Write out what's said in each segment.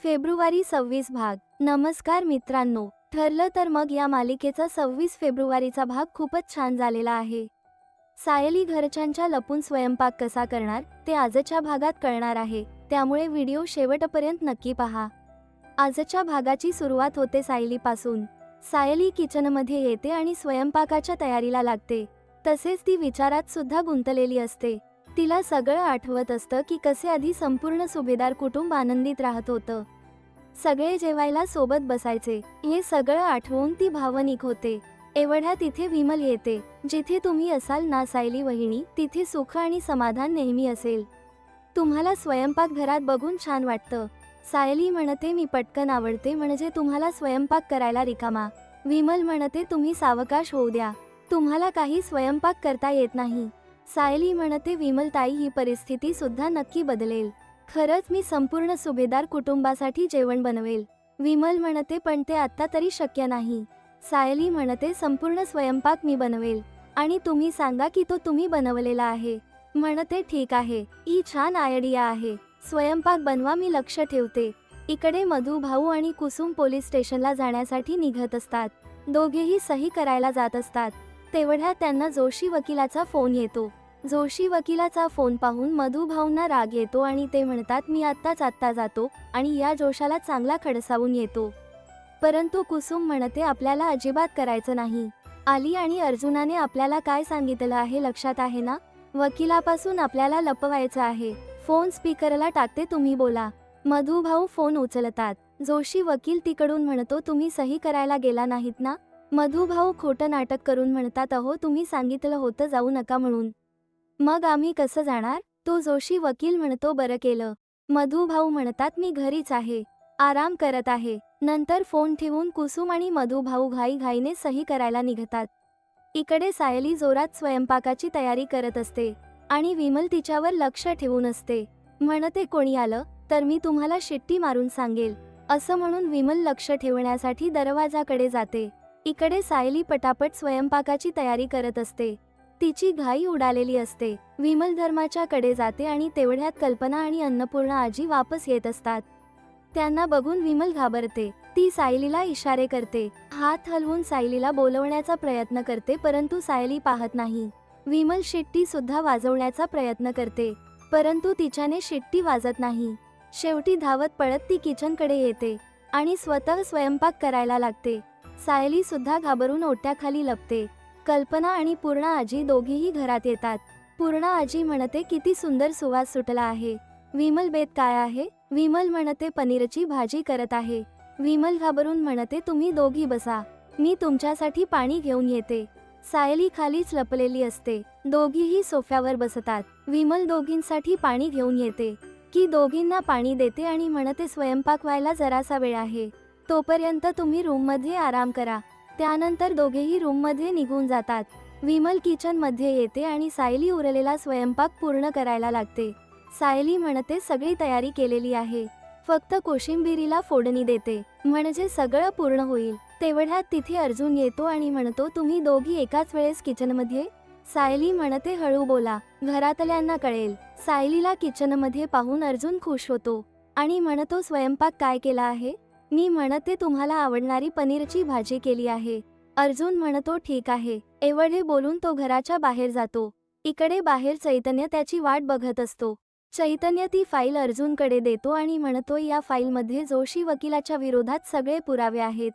February 26 भाग. नमस्कार मित्रांनो, ठरलं तर मग या मालिकेचा 26 फेब्रुवारीचा भाग खूपच छान झालेला आहे. सायली घरच्यांच्या लपून स्वयंपाक कसा करणार ते आजच्या भागात कळणार आहे, त्यामुळे व्हिडिओ शेवटपर्यंत नक्की पहा. आजच्या भागाची सुरुवात होते सायलीपासून. सायली किचनमध्ये येते आणि स्वयंपाकाच्या तयारीला लागते. तसेच ती विचारात सुद्धा गुंतलेली असते. तिला सगळं आठवत असतं की कसे आधी संपूर्ण सुभेदार कुटुंब आनंदित राहत होतं. सगळे जेवायला सोबत बसायचे. हे सगळं आठवून ती भावनिक होते. एवढ्या तिथे विमल येते. जिथे तुम्ही असाल ना सायली वहिनी, तिथे सुख आणि समाधान नेहमी असेल. तुम्हाला स्वयंपाकघरात बघून छान वाटतं. सायली म्हणते, मी पटकन आवडते म्हणजे तुम्हाला स्वयंपाक करायला रिकामा. विमल म्हणते, तुम्ही सावकाश होऊ द्या, तुम्हाला काही स्वयंपाक करता येत नाही. सायली म्हणते, विमल ताई, ही परिस्थिती सुद्धा नक्की बदलेल. खरंच मी संपूर्ण सुभेदार कुटुंबासाठी जेवण बनवेल. विमल म्हणते, पण ते आत्ता तरी शक्य नाही. सायली म्हणते, संपूर्ण स्वयंपाक मी बनवेल आणि तुम्ही सांगा की तो तुम्ही बनवलेला आहे. म्हणते, ठीक आहे, ही छान आयडिया आहे, स्वयंपाक बनवा, मी लक्ष ठेवते. इकडे मधू भाऊ आणि कुसुम पोलीस स्टेशनला जाण्यासाठी निघत असतात. दोघेही सही करायला जात असतात. तेवढ्यात त्यांना जोशी वकिलाचा फोन येतो. जोशी वकिलाचा फोन पाहून मधू भाऊंना राग येतो आणि ते म्हणतात, मी आत्ता जातो आणि या जोशाला चांगला खडसावून येतो. परंतु कुसुम म्हणते, आपल्याला अजिबात करायचं नाही. आली आणि अर्जुनाने आपल्याला काय सांगितलं आहे लक्षात आहे ना? वकिलापासून आपल्याला लपवायचं आहे. फोन स्पीकरला टाकते, तुम्ही बोला. मधू भाऊ फोन उचलतात. जोशी वकील तिकडून म्हणतो, तुम्ही सही करायला गेला नाहीत ना? मधू भाऊ खोटं नाटक करून म्हणतात, अहो तुम्ही सांगितलं होतं जाऊ नका म्हणून. मग आम्ही कसं जाणार? तो जोशी वकील म्हणतो, बरं केलं. मधू भाऊ म्हणतात, मी घरीच आहे, आराम करत आहे. नंतर फोन ठेवून कुसुम आणि मधू भाऊ घाईघाईने सही करायला निघतात. इकडे सायली जोरात स्वयंपाकाची तयारी करत असते आणि विमल तिच्यावर लक्ष ठेवून असते. म्हणते, कोणी आलं तर मी तुम्हाला शिट्टी मारून सांगेल, असं म्हणून विमल लक्ष ठेवण्यासाठी दरवाजाकडे जाते. इकडे सायली पटापट स्वयंपाकाची तयारी करत असते. तिची घाई उडालेली असते. विमल धर्माच्या कडे जाते आणि तेवढ्यात कल्पना आणि अन्नपूर्णा आजी वापस येत असतात. त्यांना बघून विमल घाबरते. ती सायलीला इशारे करते, हात हलवून सायलीला बोलवण्याचा प्रयत्न करते, परंतु सायली पाहत नाही. विमल शिट्टी सुद्धा वाजवण्याचा प्रयत्न करते, परंतु तिच्याने शिट्टी वाजत नाही. शेवटी धावत पळत ती किचनकडे येते आणि स्वतः स्वयंपाक करायला लागते. सायली सुद्धा घाबरून ओट्याखाली लपते. कल्पना आणि पूर्णा आजी दोघीही घरात येतात. पूर्णा आजी म्हणते, किती सुंदर सुवास सुटला आहे. विमल, बेत काय आहे? विमल म्हणते, पनीरची भाजी करत आहे. विमल घाबरून म्हणते, तुम्ही दोघी बसा, मी तुमच्यासाठी पाणी घेऊन येते. सायली खालीच लपलेली असते. दोघीही सोफ्यावर बसतात. विमल दोघींसाठी पाणी घेऊन येते की दोघींना पाणी देते आणि म्हणते, स्वयंपाक व्हायला जरासा वेळ आहे, तोपर्यंत तुम्ही रूममध्ये आराम करा. त्यानंतर दोघेही रूममध्ये निघून जातात. विमल किचनमध्ये येते आणि सायली उरलेला स्वयंपाक पूर्ण करायला लागते. सायली म्हणते, सगळी तयारी केलेली आहे, फक्त कोशिंबिरीला फोडणी देते म्हणजे सगळं पूर्ण होईल. तेवढ्यात तिथे अर्जुन येतो आणि म्हणतो, तुम्ही दोघी एकाच वेळेस किचनमध्ये? सायली म्हणते, हळू बोला, घरातल्यांना कळेल. सायलीला किचनमध्ये पाहून अर्जुन खुश होतो आणि म्हणतो, स्वयंपाक काय केला आहे? मी म्हणते, तुम्हाला आवडणारी पनीरची भाजी केली आहे. अर्जुन म्हणतो, ठीक आहे. एवढे बोलून तो घराच्या बाहेर जातो. इकडे बाहेर चैतन्य त्याची वाट बघत असतो. चैतन्य ती फाईल अर्जुनकडे देतो आणि म्हणतो, या फाईलमध्ये जोशी वकिलाच्या विरोधात सगळे पुरावे आहेत.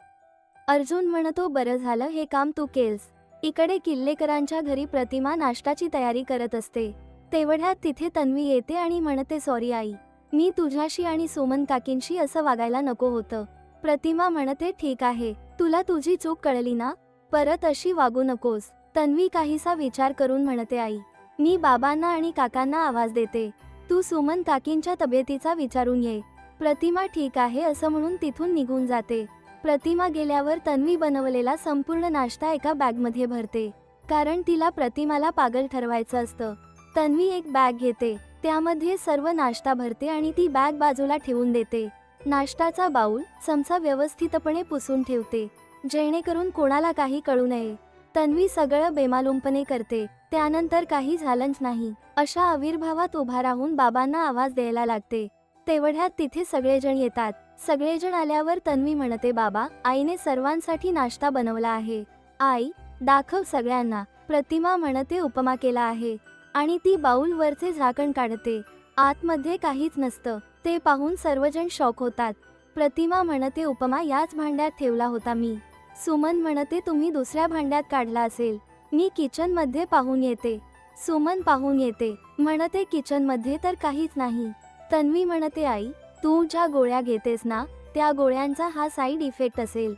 अर्जुन म्हणतो, बरं झालं हे काम तू केलंस. इकडे किल्लेकरांच्या घरी प्रतिमा नाश्ताची तयारी करत असते. तेवढ्यात तिथे तन्वी येते आणि म्हणते, सॉरी आई, मी तुझ्याशी आणि सुमन काकींशी असं वागायला नको होतं. प्रतिमा म्हणते, ठीक आहे, तुला तुझी चूक कळली ना, परत अशी वागू नकोस. तन्वी काहीसा विचार करून म्हणते, आई, मी बाबांना आणि काकांना आवाज देते, तू सुमन काकींच्या तब्येतीचा विचारून ये. प्रतिमा ठीक आहे असं म्हणून तिथून निघून जाते. प्रतिमा गेल्यावर तन्वी बनवलेला संपूर्ण नाश्ता एका बॅगमध्ये भरते, कारण तिला प्रतिमाला पागल ठरवायचं असतं. तन्वी एक बॅग घेते, त्यामध्ये सर्व नाश्ता भरते आणि ती बॅग बाजूला ठेवून देते. नाश्ताचा बाऊल, चमचा व्यवस्थितपणे पुसून ठेवते, जेणेकरून कोणाला काही कळू नये. तन्वी सगळं बेमालूमपणे करते. त्यानंतर काही झालंच नाही अशा आविर्भावात उभा राहून बाबांना आवाज द्यायला लागते. तेवढ्यात तिथे सगळेजण येतात. सगळेजण आल्यावर तन्वी म्हणते, बाबा, आईने सर्वांसाठी नाश्ता बनवला आहे. आई, दाखव सगळ्यांना. प्रतिमा म्हणते, उपमा केला आहे. आणि ती बाऊलवरचे झाकण काढते. आतमध्ये काहीच नसतं. ते पाहून सर्वजण शॉक होतात. प्रतिमा म्हणते, उपमा याच भांड्यात ठेवला होता मी. सुमन म्हणते, तुम्ही दुसऱ्या भांड्यात काढला असेल. मी किचनमध्ये पाहून येते. सुमन पाहून येते. म्हणते, किचनमध्ये तर काहीच नाही. तन्वी म्हणते, आई, तू ज्या गोळ्या घेतेस ना, त्या गोळ्यांचा हा साईड इफेक्ट असेल.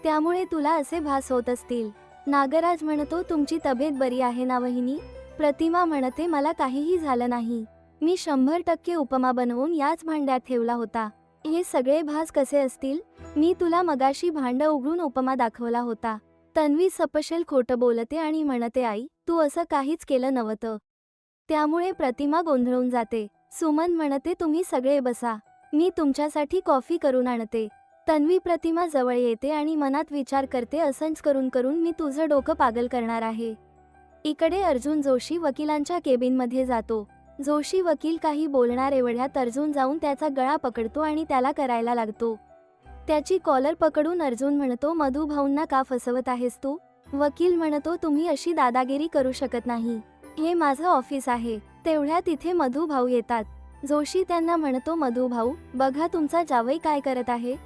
त्यामुळे तुला असे भास होत असतील. नागराज म्हणतो, तुमची तब्येत बरी आहे ना वहिनी? प्रतिमा म्हणते, मला काहीही झालं नाही. मी 100% उपमा बनवून याच भांड्यात ठेवला होता. हे सगळे भास कसे असतील? मी तुला मगाशी भांडं उघडून उपमा दाखवला होता. तन्वी सपशेल खोटं बोलते आणि म्हणते, आई, तू असं काहीच केलं नव्हतं. त्यामुळे प्रतिमा गोंधळून जाते. सुमन म्हणते, तुम्ही सगळे बसा. मी तुमच्यासाठी कॉफी करून आणते. तन्वी प्रतिमा जवळ येते आणि मनात विचार करते, असंच करून करून मी तुझं डोकं पागल करणार आहे. इकडे अर्जुन जोशी वकिलांच्या केबिनमध्ये जातो. जोशी वकील काही बोलणार एवढ्यात अर्जुन जाऊन त्याचा गळा पकडतो आणि त्याला करायला लागतो. त्याची कॉलर पकडून अर्जुन म्हणतो, मधू भाऊंना का फसवत आहेस तू? वकील म्हणतो, तुम्ही अशी दादागिरी करू शकत नाही. हे माझं ऑफिस आहे. तेवढ्यात इथे मधू भाऊ येतात. जोशी त्यांना म्हणतो, मधू भाऊ, बघा तुमचा जावई काय करत आहे.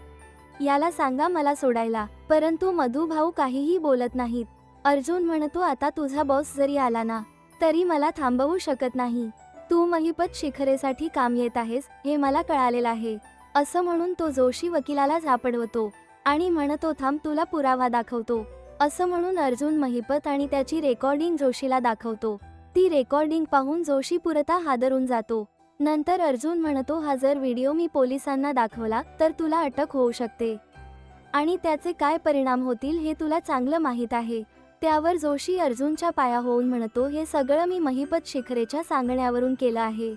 याला सांगा मला सोडायला. परंतु मधू भाऊ काहीही बोलत नाहीत. अर्जुन म्हणतो, आता तुझा बॉस जरी आला ना, तरी मला थांबवू शकत नाही. तू महिपत शिखरेसाठी काम येत आहेस हे मला कळालेलं आहे. असं म्हणून तो जोशी वकिलाला झापडवतो आणि म्हणतो, थांब, तुला पुरावा दाखवतो. असं म्हणून अर्जुन महिपत आणि त्याची रेकॉर्डिंग जोशीला दाखवतो. ती रेकॉर्डिंग पाहून जोशी पुरता हादरून जातो. नंतर अर्जुन म्हणतो, हा जर व्हिडिओ मी पोलिसांना दाखवला तर तुला अटक होऊ शकते आणि त्याचे काय परिणाम होतील हे तुला चांगलं माहीत आहे. त्यावर जोशी अर्जुनच्या पाया होऊन म्हणतो, हे सगळं मी महिपत शिखरेच्या सांगण्यावरून केलं आहे.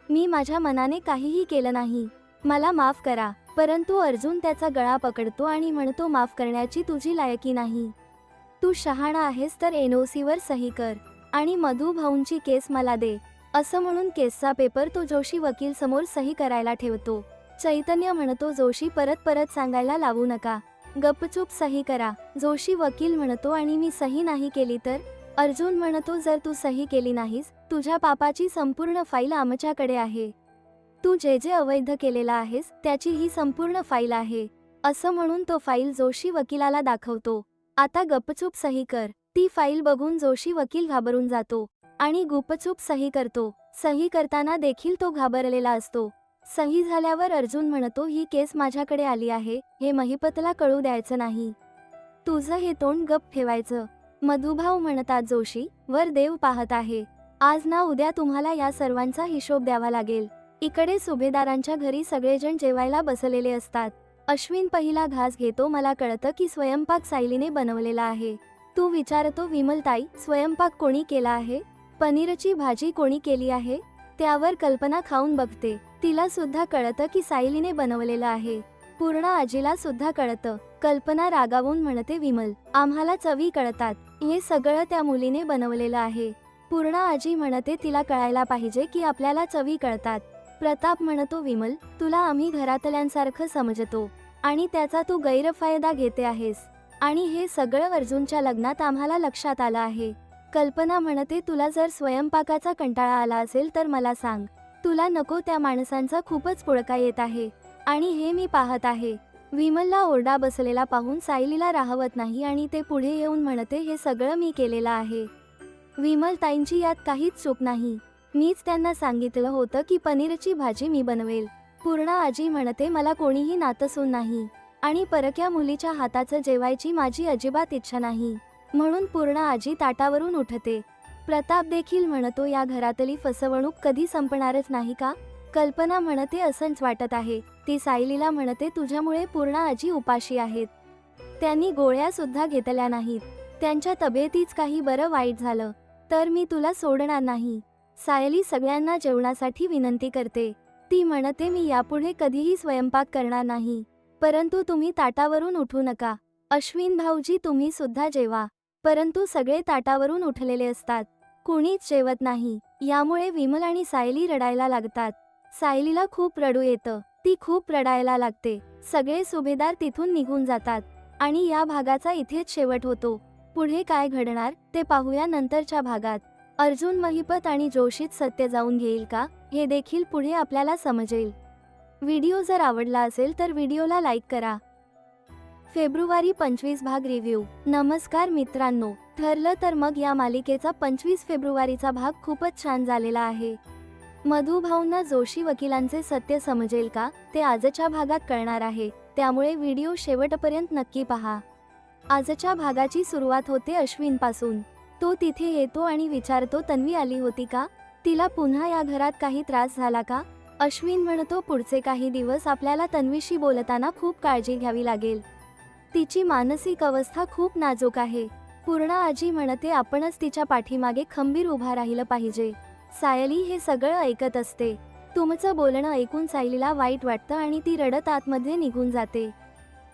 मी माझ्या मनाने काहीही केलं नाही. मला माफ करा. परंतु अर्जुन त्याचा गळा पकडतो आणि म्हणतो, माफ करण्याची तुझी लायकी नाही. तू शहाणा आहेस तर एनओसीवर सही कर आणि मधू भाऊंची केस मला दे. असं म्हणून केसचा पेपर तो जोशी वकील समोर सही करायला ठेवतो. चैतन्य म्हणतो, जोशी परत परत सांगायला लावू नका. गपचूप सही करा. जोशी वकील म्हणतो, आणि मी सही नाही केली तर? अर्जुन म्हणतो, जर तू सही केली नाहीस, तुझ्या पापाची संपूर्ण फाईल आमच्याकडे आहे. तू जे जे अवैध केलेला आहेस त्याची ही संपूर्ण फाईल आहे. असं म्हणून तो फाईल जोशी वकिलाला दाखवतो. आता गपचूप सही कर. ती फाईल बघून जोशी वकील घाबरून जातो आणि गुपचूप सही करतो. सही करताना देखील तो घाबरलेला असतो. सही झाल्यावर अर्जुन म्हणतो, ही केस माझ्याकडे आली आहे हे महिपतला कळू द्यायचं नाही. तुझं हे तोंड गप ठेवायचं. मधुभाऊ म्हणतात, जोशी, वर देव पाहत आहे. आज ना उद्या तुम्हाला या सर्वांचा हिशोब द्यावा लागेल. इकडे सुभेदारांच्या घरी सगळेजण जेवायला बसलेले असतात. अश्विन पहिला घास घेतो. मला कळतं की स्वयंपाक सायलीने बनवलेला आहे. तू विचारतो, विमलताई, स्वयंपाक कोणी केला आहे? पनीरची भाजी कोणी केली आहे? त्यावर कल्पना खाऊन बघते. तिला सुद्धा कळतं की सायलीने बनवलेलं आहे. पूर्णा आजीला सुद्धा कळतं. कल्पना रागावून म्हणते, विमल, आम्हाला चवी कळतात. हे सगळं त्या मुलीने बनवलेलं आहे. पूर्णा आजी म्हणते, तिला कळायला पाहिजे की आपल्याला चवी कळतात. प्रताप म्हणतो, विमल, तुला आम्ही घरातल्यांसारखं समजतो आणि त्याचा तू गैरफायदा घेते आहेस. आणि हे सगळं अर्जुनच्या लग्नात आम्हाला लक्षात आलं आहे. कल्पना म्हणते, तुला जर स्वयंपाकाचा कंटाळा आला असेल तर मला सांग. तुला नको त्या माणसांचा खूपच पुळका येत आहे आणि हे मी पाहत आहे. विमलला ओरडा बसलेला पाहून सायलीला राहवत नाही आणि ते पुढे येऊन म्हणते, हे सगळं मी केलेलं आहे. विमलताईंची यात काहीच चूक नाही. मीच त्यांना सांगितलं होतं की पनीरची भाजी मी बनवेल. पूर्णा आजी म्हणते, मला कोणीही नातसून नाही आणि परक्या मुलीच्या हाताचं जेवायची माझी अजिबात इच्छा नाही. म्हणून पूर्णा आजी ताटावरून उठते. प्रताप देखील म्हणतो, या घरातली फसवणूक कधी संपणारच नाही का? कल्पना म्हणते, असंच वाटत आहे. ती सायलीला म्हणते, तुझ्यामुळे पूर्णा आजी उपाशी आहेत. त्यांनी गोळ्या सुद्धा घेतल्या नाहीत. त्यांच्या तब्येतीच काही बरं वाईट झालं तर मी तुला सोडणार नाही. सायली सगळ्यांना जेवणासाठी विनंती करते. ती म्हणते, मी यापुढे कधीही स्वयंपाक करणार नाही. परंतु तुम्ही ताटावरून उठू नका. अश्विन भाऊजी, तुम्ही सुद्धा जेवा. परंतु सगळे ताटावरून उठलेले असतात. कुणीच जेवत नाही. यामुळे विमल आणि सायली रडायला लागतात. सायलीला खूप रडू येतं. ती खूप रडायला लागते. सगळे सुभेदार तिथून निघून जातात आणि या भागाचा इथेच शेवट होतो. पुढे काय घडणार ते पाहूया नंतरच्या भागात. अर्जुन महिपत आणि जोशीत सत्य जाऊन घेईल का, हे देखील पुढे आपल्याला समजेल. व्हिडिओ जर आवडला असेल तर व्हिडिओला लाईक करा. फेब्रुवारी 25 भाग रिव्ह्यू. नमस्कार मित्रांनो, ठरलं तर मग या मालिकेचा 25 फेब्रुवारीचा भाग खूपच छान झालेला आहे. मधुभाऊंना जोशी वकिलांचे सत्य समजेल का, ते आजच्या भागात कळणार आहे, त्यामुळे व्हिडिओ शेवटपर्यंत नक्की पहा. आजच्या भागाची सुरुवात होते अश्विनपासून. तो तिथे येतो आणि विचारतो, तन्वी आली होती का, तिला पुन्हा या घरात काही त्रास झाला का. अश्विन म्हणतो, पुढचे काही दिवस आपल्याला तन्वीशी बोलताना खूप काळजी घ्यावी लागेल. तिची मानसिक अवस्था खूप नाजूक आहे. पूर्णा आजी म्हणते, आपणच तिच्या पाठीमागे खंबीर उभा राहिलं पाहिजे. सायली हे सगळं ऐकत असते. तुमचं बोलणं ऐकून सायलीला वाईट वाटतं आणि ती रडत आतमध्ये निघून जाते.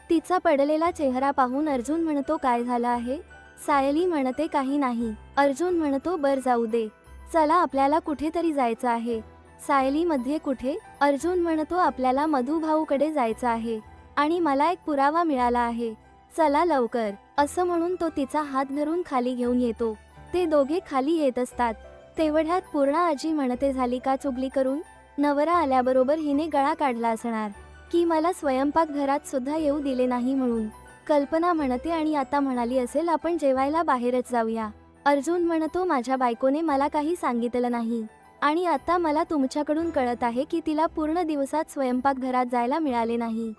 तिचा पडलेला चेहरा पाहून अर्जुन म्हणतो, काय झालं आहे. सायली म्हणते, काही नाही. अर्जुन म्हणतो, बर जाऊ दे, चला आपल्याला कुठेतरी जायचं आहे. सायली मध्ये कुठे. अर्जुन म्हणतो, आपल्याला मधुभाऊकडे जायचं आहे आणि मला एक पुरावा मिळाला आहे, चला लवकर. असं म्हणून तो तिचा हात धरून खाली घेऊन येतो. ते दोघे खाली येत असतात. तेवढ्यात पूर्णा आजी म्हणते, झाली का चुगली करून. नवरा आल्याबरोबर हिने गळा काढला असणार की मला स्वयंपाक घरात सुद्धा येऊ दिले नाही म्हणून. कल्पना म्हणते, आणि आता म्हणाली असेल आपण जेवायला बाहेरच जाऊया. अर्जुन म्हणतो, माझ्या बायकोने मला काही सांगितलं नाही आणि आता मला तुमच्याकडून कळत आहे की तिला पूर्ण दिवसात स्वयंपाक घरात जायला मिळाले नाही.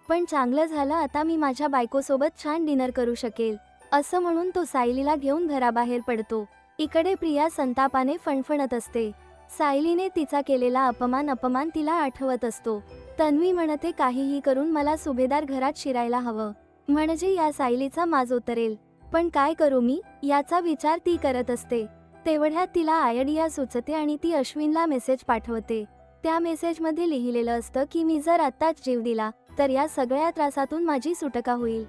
पण चांगलं झालं, आता मी माझ्या बायकोसोबत छान डिनर करू शकेल. असं म्हणून तो सायलीला घेऊन घराबाहेर पडतो. इकडे प्रिया संतापाने फणफणत असते. सायलीने तिचा केलेला अपमान तिला आठवत असतो. तन्वी म्हणते, काहीही करून मला सुभेदार घरात शिरायला हवं, म्हणजे या सायलीचा माज उतरेल. पण काय करू मी, याचा विचार ती करत असते. तेवढ्यात तिला आयडिया सुचते आणि ती अश्विनला मेसेज पाठवते. त्या मेसेजमध्ये लिहिलेलं असतं की मी जर आत्ताच जीव दिला तर या सगळ्या त्रासातून माझी सुटका होईल.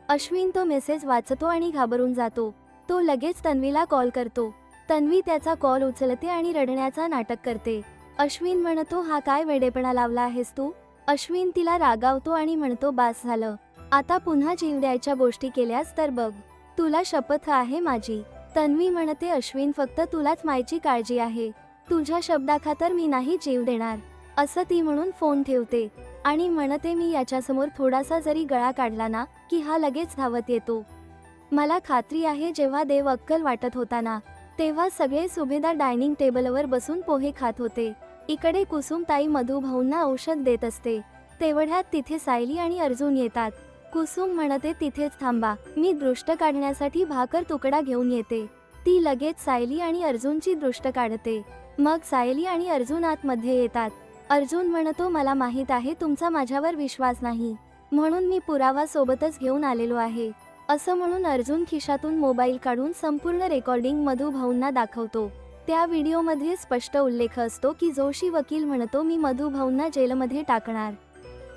अश्विन तो मेसेज वाचतो आणि घाबरून जातो. तो लगेच तन्वीला कॉल करतो. तन्वी त्याचा कॉल उचलते आणि रडण्याचा नाटक करते. अश्विन म्हणतो, हा काय वेडेपणा लावला आहेस तू. अश्विन तिला रागावतो आणि म्हणतो, बास झालं, आता पुन्हा जीव द्यायच्या गोष्टी केल्यास तर बघ, तुला शपथ आहे माझी. तन्वी म्हणते, अश्विन फक्त तुलाच मायची काळजी आहे, तुझ्या शब्दाखातर मी नाही जीव देणार. असं ती म्हणून फोन ठेवते आणि म्हणते, मी याच्यासमोर थोडासा जरी गळा काढला ना की हा लगेच धावत येतो. मला खात्री आहे जेव्हा देव अक्कल वाटत होता ना तेव्हा सगळे सुभेदार डायनिंग टेबलवर बसून पोहे खात होते. इकडे कुसुमताई मधुभाऊंना औषध देत असते. तेवढ्यात तिथे सायली आणि अर्जुन येतात. कुसुम म्हणते, तिथेच थांबा, मी दृष्ट काढण्यासाठी भाकर तुकडा घेऊन येते. ती लगेच सायली आणि अर्जुनची दृष्ट काढते. मग सायली आणि अर्जुन आतमध्ये येतात. अर्जुन म्हणतो, मला माहित आहे तुमचा माझ्यावर विश्वास नाही, म्हणून मी पुरावा सोबतच घेऊन आलेलो आहे. असं म्हणून अर्जुन खिशातून मोबाईल काढून संपूर्ण रेकॉर्डिंग मधुभाऊंना दाखवतो. त्या व्हिडिओमध्ये स्पष्ट उल्लेख असतो की जोशी वकील म्हणतो, मी मधुभाऊंना जेलमध्ये टाकणार.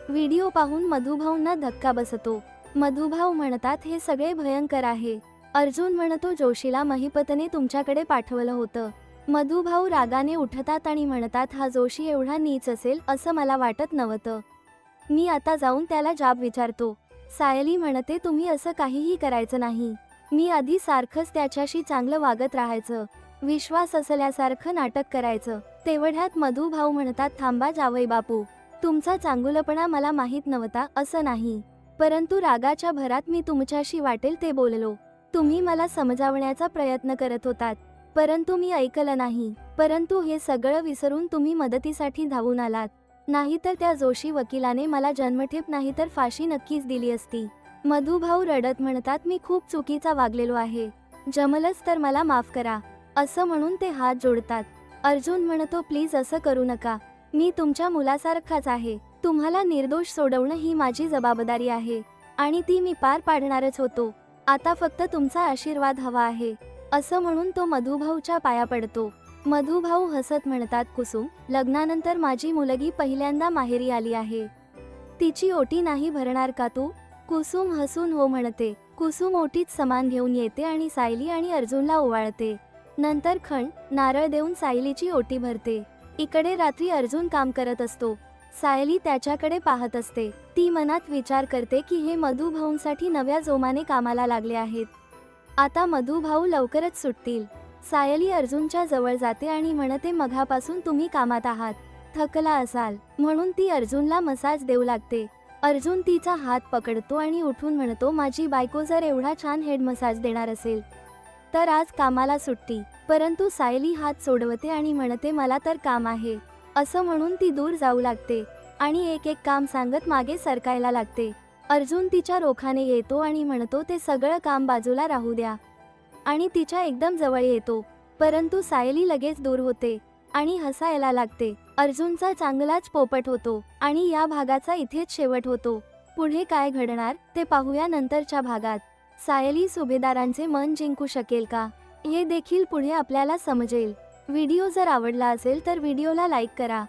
व्हिडिओ पाहून मधुभाऊंना धक्का बसतो. मधुभाऊ म्हणतात, हे सगळे भयंकर आहे. अर्जुन म्हणतो, जोशीला महिपतने तुमच्याकडे पाठवलं होतं. मधुभाऊ रागाने उठतात आणि म्हणतात, हा जोशी एवढा नीच असेल असं मला वाटत नव्हतं. मी आता जाऊन त्याला जाब विचारतो. सायली म्हणते, तुम्ही असं काहीही करायचं नाही. मी आधी सारखंच त्याच्याशी चांगलं वागत राहायचं, विश्वास असल्यासारखं नाटक करायचं. तेवढ्यात मधुभाऊ म्हणतात, थांबा जावई बापू, तुमचा चांगुलपणा मला माहीत नव्हता असं नाही, परंतु रागाच्या भरात मी तुमच्याशी वाटेल ते बोललो. तुम्ही मला समजावण्याचा प्रयत्न करत होतात, परंतु मी ऐकलं नाही. परंतु हे सगळं विसरून तुम्ही मदतीसाठी धावून आलात. नाहीतर त्या जोशी वकिलाने मला जन्मठेप नाही तर फाशी नक्कीच दिली असती. मधुभाऊ रडत म्हणतात, मी खूप चुकीचा वागलेलो आहे, जमलंच तर मला माफ करा. असं म्हणून ते हात जोडतात. अर्जुन म्हणतो, प्लीज असं करू नका, मी तुमच्या मुलासारखाच आहे. तुम्हाला निर्दोष सोडवणं ही माझी जबाबदारी आहे आणि ती मी पार पाडणारच होतो. आता फक्त तुमचा आशीर्वाद हवा आहे. असं म्हणून तो मधुभाऊच्या पाया पडतो. मधुभाऊ हसत म्हणतात, कुसुम, लग्नानंतर माझी मुलगी पहिल्यांदा माहेरी आली आहे. तिची ओटी नाही भरणार का तू. कुसुम हसून हो म्हणते. कुसुम ओटीत समान घेऊन येते आणि सायली आणि अर्जुनला ओवाळते. नंतर खण नारळ देऊन सायलीची ओटी भरते. इकडे रात्री अर्जुन काम करत असतो. सायली त्याच्याकडे पाहत असते. ती मनात विचार करते की हे मधू भाऊंसाठी नव्या जोमाने कामाला लागले आहेत. आता मधू भाऊ लवकरच सुटतील. सायली अर्जुनच्या जवळ जाते आणि म्हणते, मघापासून तुम्ही कामात आहात, थकला असाल. म्हणून ती अर्जुनला मसाज देऊ लागते. अर्जुन तिचा हात पकडतो आणि उठून म्हणतो, माझी बायको जर एवढा छान हेड मसाज देणार असेल तर आज कामाला सुट्टी. परंतु सायली हात सोडवते आणि म्हणते, मला तर काम आहे. असं म्हणून ती दूर जाऊ लागते आणि एक एक काम सांगत मागे सरकायला लागते. अर्जुन तिच्या रोखाने येतो आणि म्हणतो, ते सगळं काम बाजूला राहू द्या, आणि तिच्या एकदम जवळ येतो. परंतु सायली लगेच दूर होते आणि हसायला लागते. अर्जुनचा चांगलाच पोपट होतो आणि या भागाचा इथेच शेवट होतो. पुढे काय घडणार ते पाहूया नंतरच्या भागात. सायली सुभेदारांचे मन जिंकू शकेल का, हे देखील पुढे आपल्याला समजेल. व्हिडिओ जर आवडला असेल तर व्हिडिओला लाईक करा.